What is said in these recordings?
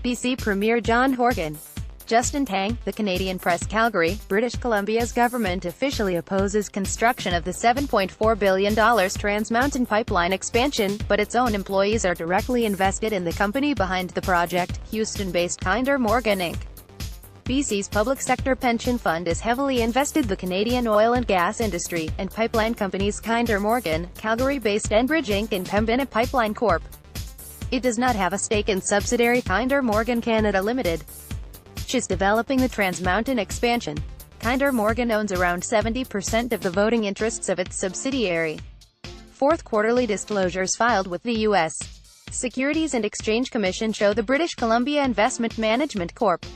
BC Premier John Horgan. Justin Tang, the Canadian Press CALGARY, British Columbia's government officially opposes construction of the $7.4 billion Trans Mountain Pipeline expansion, but its own employees are directly invested in the company behind the project, Houston-based Kinder Morgan Inc. BC's public sector pension fund is heavily invested the Canadian oil and gas industry, and pipeline companies Kinder Morgan, Calgary-based Enbridge Inc. and Pembina Pipeline Corp. It does not have a stake in subsidiary Kinder Morgan Canada Limited, which is developing the Trans Mountain expansion. Kinder Morgan owns around 70% of the voting interests of its subsidiary. Fourth quarterly disclosures filed with the U.S. Securities and Exchange Commission show the British Columbia Investment Management Corp.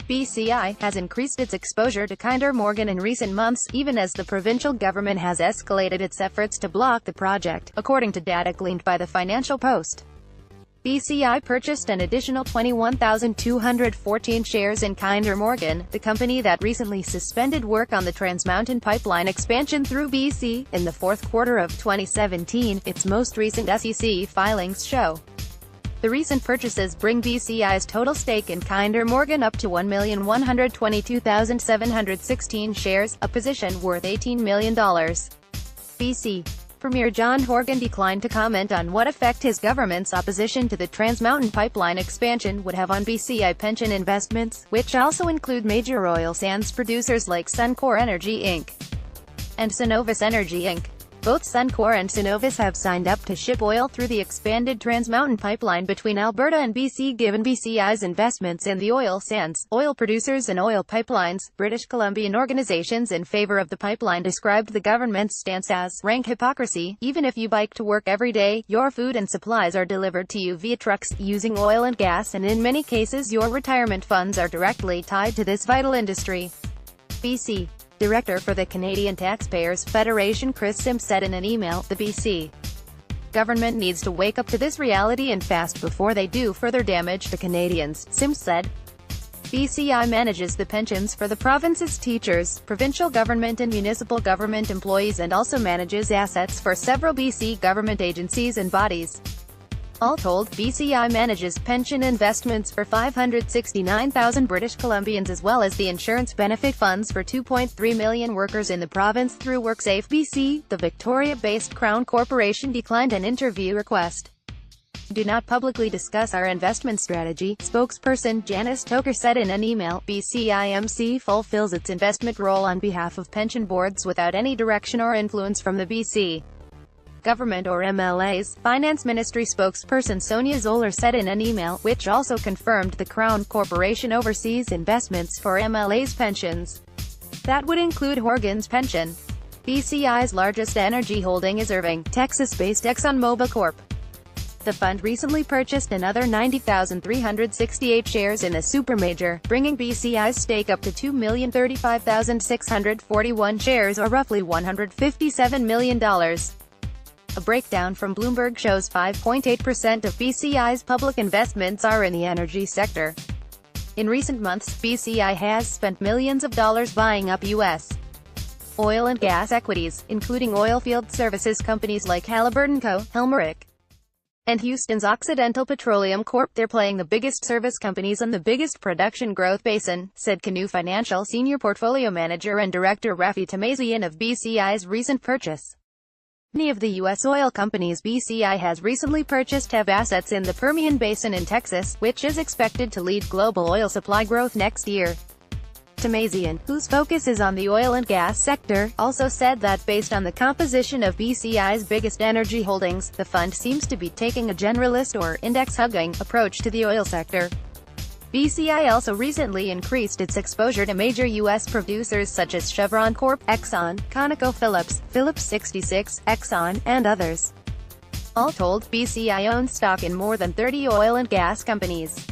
BCI has increased its exposure to Kinder Morgan in recent months, even as the provincial government has escalated its efforts to block the project, according to data gleaned by the Financial Post. BCI purchased an additional 21,214 shares in Kinder Morgan, the company that recently suspended work on the Trans Mountain Pipeline expansion through BC, in the fourth quarter of 2017, its most recent SEC filings show. The recent purchases bring BCI's total stake in Kinder Morgan up to 1,122,716 shares, a position worth $18 million. BC Premier John Horgan declined to comment on what effect his government's opposition to the Trans Mountain Pipeline expansion would have on BCI pension investments, which also include major oil sands producers like Suncor Energy Inc. and Cenovus Energy Inc. Both Suncor and Cenovus have signed up to ship oil through the expanded Trans Mountain Pipeline between Alberta and BC. Given BCI's investments in the oil sands, oil producers and oil pipelines, British Columbian organizations in favor of the pipeline described the government's stance as rank hypocrisy. Even if you bike to work every day, your food and supplies are delivered to you via trucks, using oil and gas, and in many cases your retirement funds are directly tied to this vital industry. BC Director for the Canadian Taxpayers Federation Chris Sims said in an email, the BC government needs to wake up to this reality and fast before they do further damage to Canadians, Sims said. BCI manages the pensions for the province's teachers, provincial government and municipal government employees, and also manages assets for several BC government agencies and bodies. All told, BCI manages pension investments for 569,000 British Columbians as well as the insurance benefit funds for 2.3 million workers in the province through WorkSafe BC. The Victoria-based Crown Corporation declined an interview request. "Do not publicly discuss our investment strategy," spokesperson Janice Toker said in an email. BCIMC fulfills its investment role on behalf of pension boards without any direction or influence from the BC government or MLAs, Finance Ministry spokesperson Sonia Zoller said in an email, which also confirmed the Crown Corporation oversees investments for MLAs' pensions. That would include Horgan's pension. BCI's largest energy holding is Irving, Texas-based ExxonMobil Corp. The fund recently purchased another 90,368 shares in a supermajor, bringing BCI's stake up to 2,035,641 shares, or roughly $157 million. A breakdown from Bloomberg shows 5.8% of BCI's public investments are in the energy sector. In recent months, BCI has spent millions of dollars buying up U.S. oil and gas equities, including oilfield services companies like Halliburton Co., Helmerich, and Houston's Occidental Petroleum Corp. They're playing the biggest service companies on the biggest production growth basin, said Canoe Financial Senior Portfolio Manager and Director Rafi Tamazian of BCI's recent purchase. Many of the U.S. oil companies BCI has recently purchased have assets in the Permian Basin in Texas, which is expected to lead global oil supply growth next year. Tamazian, whose focus is on the oil and gas sector, also said that based on the composition of BCI's biggest energy holdings, the fund seems to be taking a generalist or index-hugging approach to the oil sector. BCI also recently increased its exposure to major U.S. producers such as Chevron Corp., Exxon, ConocoPhillips, Phillips 66, Exxon, and others. All told, BCI owns stock in more than 30 oil and gas companies.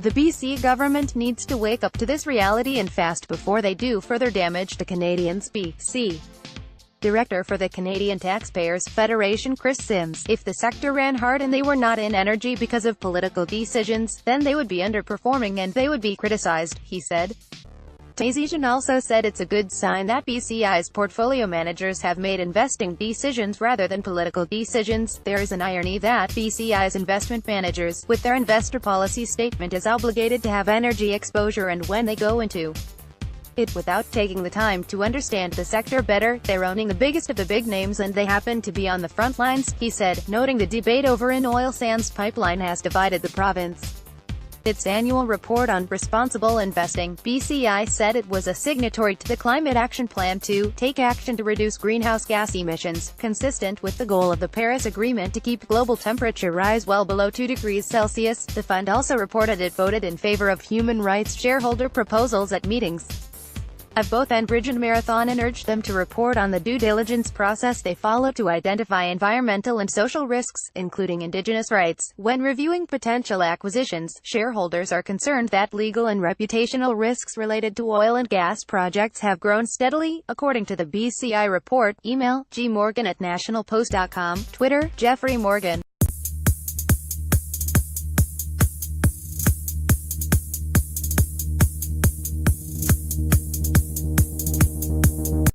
The BC government needs to wake up to this reality and fast before they do further damage to Canadians. BC Director for the Canadian Taxpayers Federation Chris Sims, if the sector ran hard and they were not in energy because of political decisions, then they would be underperforming and they would be criticized, he said. optimization also said it's a good sign that BCI's portfolio managers have made investing decisions rather than political decisions. There is an irony that BCI's investment managers, with their investor policy statement, is obligated to have energy exposure, and when they go into it without taking the time to understand the sector better, they're owning the biggest of the big names and they happen to be on the front lines, he said, noting the debate over an oil sands pipeline has divided the province. Its annual report on responsible investing, BCI said it was a signatory to the Climate Action Plan to take action to reduce greenhouse gas emissions, consistent with the goal of the Paris Agreement to keep global temperature rise well below 2 degrees Celsius. The fund also reported it voted in favor of human rights shareholder proposals at meetings of both Enbridge and Marathon and urged them to report on the due diligence process they follow to identify environmental and social risks, including Indigenous rights. When reviewing potential acquisitions, shareholders are concerned that legal and reputational risks related to oil and gas projects have grown steadily, according to the BCI report. Email, gmorgan@nationalpost.com. Twitter, Jeffrey Morgan.